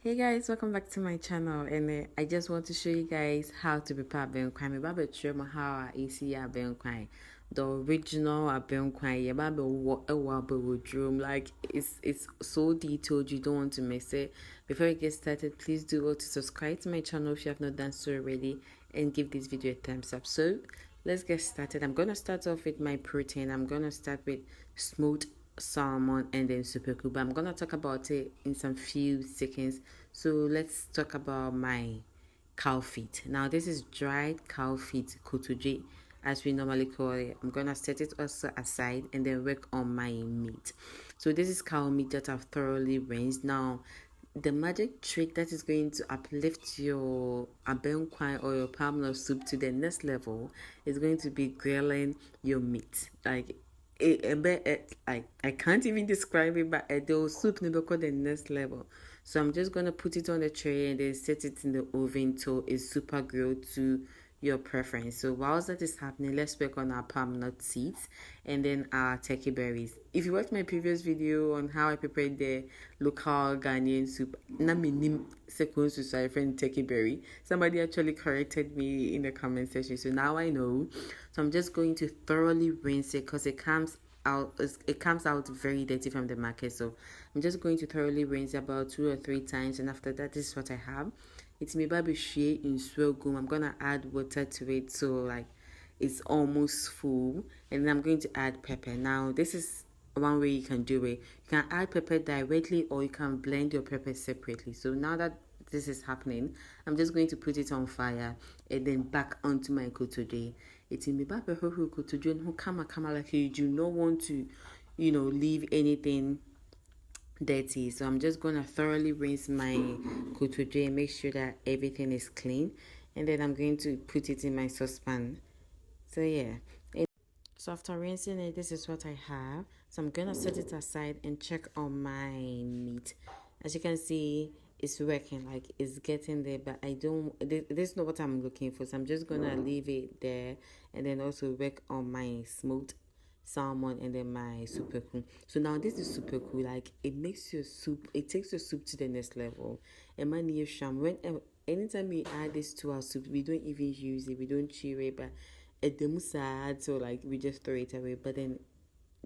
Hey guys, welcome back to my channel, and I just want to show you guys how to prepare abenkwai. Me babe show me how I see abenkwai, the original abenkwai. Yeah, babe drum. Like it's so detailed, you don't want to miss it. Before we get started, please do go to subscribe to my channel if you have not done so already, and give this video a thumbs up. So let's get started. I'm gonna start off with my protein. I'm gonna start with smoked salmon and then super cool, but I'm gonna talk about it in some few seconds. So let's talk about my cow feet. Now this is dried cow feet, kotoje, as we normally call it. I'm gonna set it also aside and then work on my meat. So this is cow meat that I've thoroughly rinsed. Now the magic trick that is going to uplift your abenkwai or your palm nut soup to the next level is going to be grilling your meat. Like I can't even describe it, but the soup never got the next level. So I'm just gonna put it on the tray and then set it in the oven till it's super grilled to your preference. So whilst that is happening, let's work on our palm nut seeds and then our turkey berries. If you watched my previous video on how I prepared the local Ghanaian soup, na minim seconds to say friend turkey berry, somebody actually corrected me in the comment section. So now I know. So I'm just going to thoroughly rinse it because it comes out very dirty from the market. So I'm just going to thoroughly rinse about 2 or 3 times, and after that, this is what I have. It's me baby shea in swelgum. I'm gonna add water to it so like it's almost full, and then I'm going to add pepper. Now this is one way you can do it. You can add pepper directly or you can blend your pepper separately. So now that this is happening, I'm just going to put it on fire and then back onto my kotoje. It's in the back of kotoje who kama like you do not want to, leave anything dirty. So I'm just gonna thoroughly rinse my kotoje and make sure that everything is clean, and then I'm going to put it in my saucepan. So yeah. So after rinsing it, this is what I have. So I'm gonna set it aside and check on my meat. As you can see, it's working, like it's getting there, but I don't, this is not what I'm looking for. So I'm just gonna leave it there and then also work on my smoked salmon and then my super cool. So now this is super cool. Like it makes your soup, it takes your soup to the next level. And my near sham, anytime we add this to our soup, we don't even use it, we don't chew it, but it sad, so like we just throw it away. But then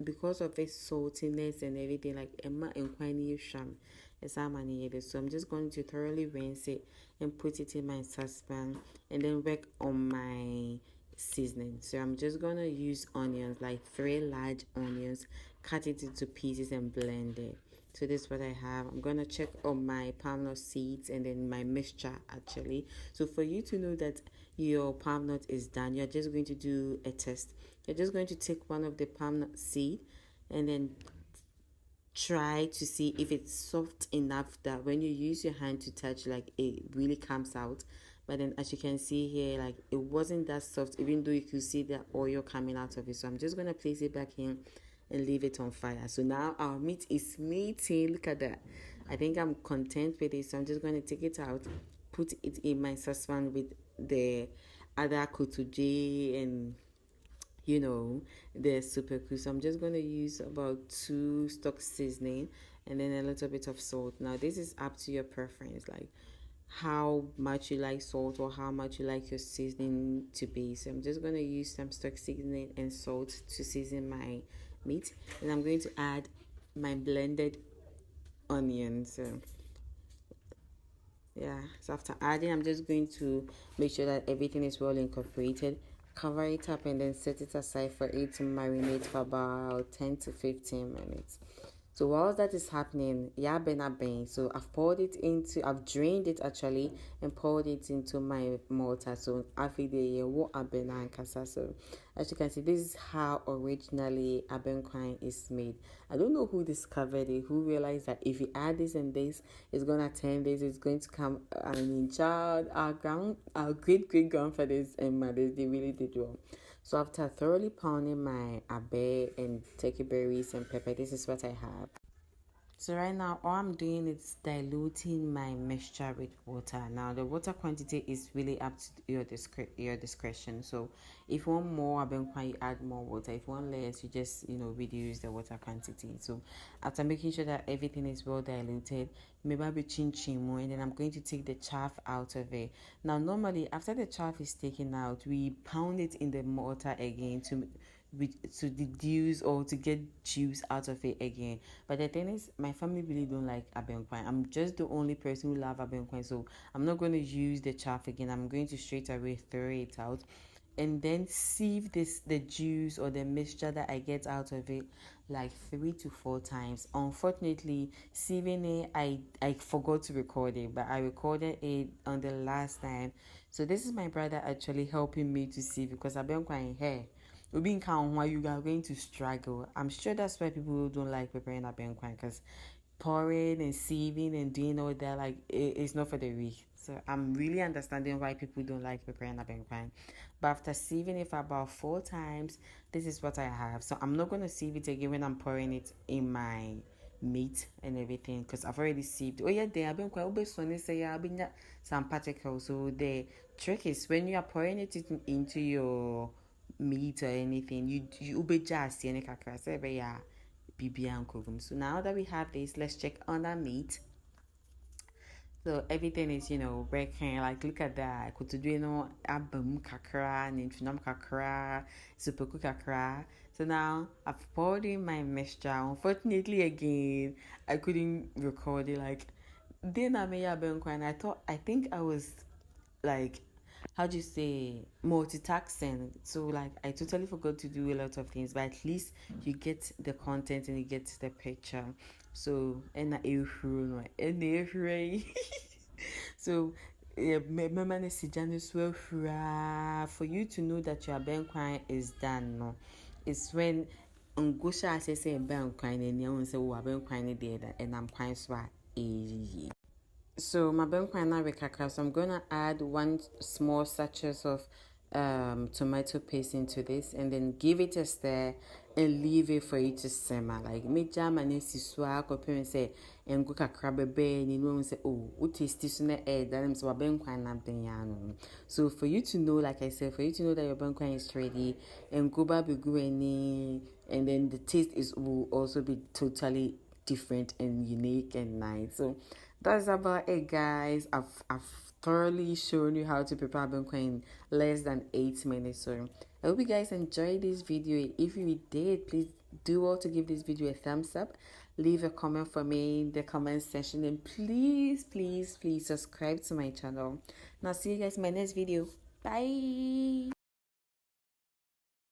because of its saltiness and everything, like Emma and Quiney sham, so I'm just going to thoroughly rinse it and put it in my saucepan and then work on my seasoning. So I'm just gonna use onions, like 3 large onions, cut it into pieces and blend it. So this is what I have. I'm gonna check on my palm nut seeds and then my mixture actually. So for you to know that your palm nut is done, you're just going to do a test. You're just going to take one of the palm nut seed and then try to see if it's soft enough that when you use your hand to touch, like it really comes out. But then as you can see here, like it wasn't that soft, even though you could see the oil coming out of it. So I'm just gonna place it back in and leave it on fire. So now our meat is meating. Look at that. I think I'm content with it, so I'm just going to take it out, put it in my saucepan with the other kotoje and the super cool. So I'm just going to use about 2 stock seasoning and then a little bit of salt. Now this is up to your preference, like how much you like salt or how much you like your seasoning to be. So I'm just going to use some stock seasoning and salt to season my meat, and I'm going to add my blended onions. So yeah, so after adding, I'm just going to make sure that everything is well incorporated, cover it up and then set it aside for it to marinate for about 10 to 15 minutes. So while that is happening, yeah, ben. So I've drained it actually and poured it into my mortar. So after the what abena and kasa. So as you can see, this is how originally abenkwai is made. I don't know who discovered it, who realized that if you add this and this, it's gonna turn this, it's going to come. I mean, child, our great grandfathers and mothers, they really did well. So after thoroughly pounding my abe and turkey berries and pepper, this is what I have. So right now, all I'm doing is diluting my mixture with water. Now the water quantity is really up to your discretion. So if you want more abenkwan, you add more water. If you want less, you just reduce the water quantity. So after making sure that everything is well diluted, maybe chin chin more, and then I'm going to take the chaff out of it. Now normally after the chaff is taken out, we pound it in the mortar again to deduce or to get juice out of it again. But the thing is, my family really don't like abenkwan. I'm just the only person who love abenkwan, so I'm not going to use the chaff again. I'm going to straight away throw it out and then sieve the juice or the mixture that I get out of it like 3 to 4 times. Unfortunately, sieving it, I forgot to record it, but I recorded it on the last time. So this is my brother actually helping me to sieve because abenkwan here being count why you are going to struggle. I'm sure that's why people don't like preparing abenkwan, because pouring and sieving and doing all that, like it's not for the weak. So I'm really understanding why people don't like preparing abenkwan. But after sieving it for about 4 times, this is what I have. So I'm not going to sieve it again when I'm pouring it in my meat and everything, because I've already sieved. Oh yeah, there abenkwan obesone say yeah, some particles. So the trick is when you are pouring it into your meat or anything, you be just any kakra say be ya bibi and so now that we have this, let's check on our meat. So everything is working. Like look at that, could do abum kakra nintunam kakra super kakra. So now I've poured in my mixture. Unfortunately again I couldn't record it. Like then I made and I think I was like, how do you say, multitasking. So like I totally forgot to do a lot of things, but at least you get the content and you get the picture. So and so yeah, for you to know that your benkwan is done. No, it's when ngosha say benkwan and you say benkwan there and I'm quite swat. So my benkwana kakra. So I'm gonna add 1 small sachet of tomato paste into this, and then give it a stir and leave it for it to simmer. Like me jam and siswa ko parents say and go kakra bebe ni no say oh what tasty so na air that I'm so benkwana benyano. So for you to know, like I said, for you to know that your benkwana is ready, and go back and then the taste will also be totally different and unique and nice. So that's about it, guys. I've thoroughly shown you how to prepare benkwan in less than 8 minutes. So I hope you guys enjoyed this video. If you did, please do all to give this video a thumbs up. Leave a comment for me in the comment section, and please, please, please subscribe to my channel. Now see you guys in my next video. Bye.